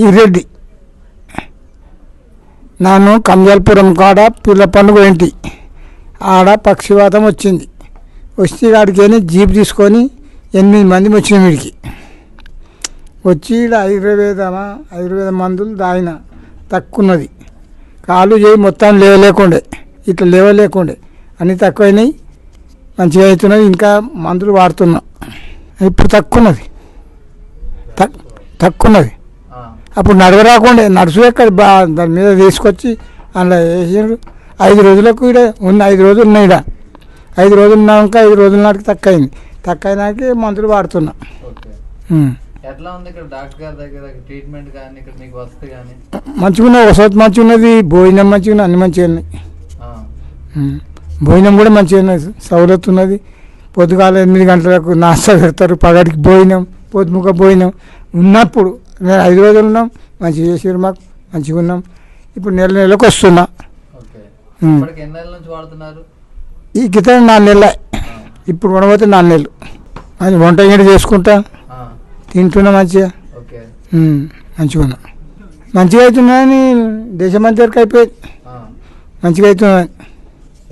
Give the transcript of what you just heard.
ఈ రెడ్డి నన్ను కంజల్పురం కాడ పిల్ల పండుగ ఏంటి ఆడ పక్షివాతం వచ్చింది. వస్తే ఆడికి జీప్ తీసుకొని 8 మంది వచ్చిన వీడికి వచ్చి ఆయుర్వేద మందులు దాయిన తక్కువన్నది. కాలు చేయి మొత్తం లేవలేకుండే, ఇట్లా లేవలేకుండే, అన్నీ తక్కువైనాయి. మంచిగా అవుతున్నది. ఇంకా మందులు వాడుతున్నా. ఇప్పుడు తక్కువన్నది. అప్పుడు నడవరాకుండే, నడుసు ఎక్కడ దాని మీద తీసుకొచ్చి అందులో వేసారు. 5 రోజులకు ఇక్కడ ఉన్న 5 రోజులు ఉన్నాయి. ఇక్కడ 5 రోజులు ఉన్నాక 5 రోజుల నాటికి తక్కువ అయినాక మందులు వాడుతున్నా. మంచిగా ఉన్నది. వసతి మంచిగా ఉన్నది, భోజనం మంచిగా ఉన్నది, అన్ని మంచిగా ఉన్నాయి. భోజనం కూడా మంచిగా ఉన్నది, సౌలత్ ఉన్నది. పొద్దుగాల 8 గంటలకు నాస్తా పెడతారు, పగటికి భోజనం, పొద్దుముఖ భోజనం. ఉన్నప్పుడు మేము 5 రోజులు ఉన్నాం, మంచిగా చేసారు, మాకు మంచిగా ఉన్నాం. ఇప్పుడు నెలకు వస్తున్నా. ఈ గిత 4 నెలలు, ఇప్పుడు ఉండబోతే 4 నెలలు. అది వంట ఇంటి చేసుకుంటా, తింటున్నా, మంచిగా మంచిగా ఉన్నా. మంచిగా అవుతున్నాయని దేశమంతరికి అయిపోయింది, మంచిగా అవుతున్నాయి.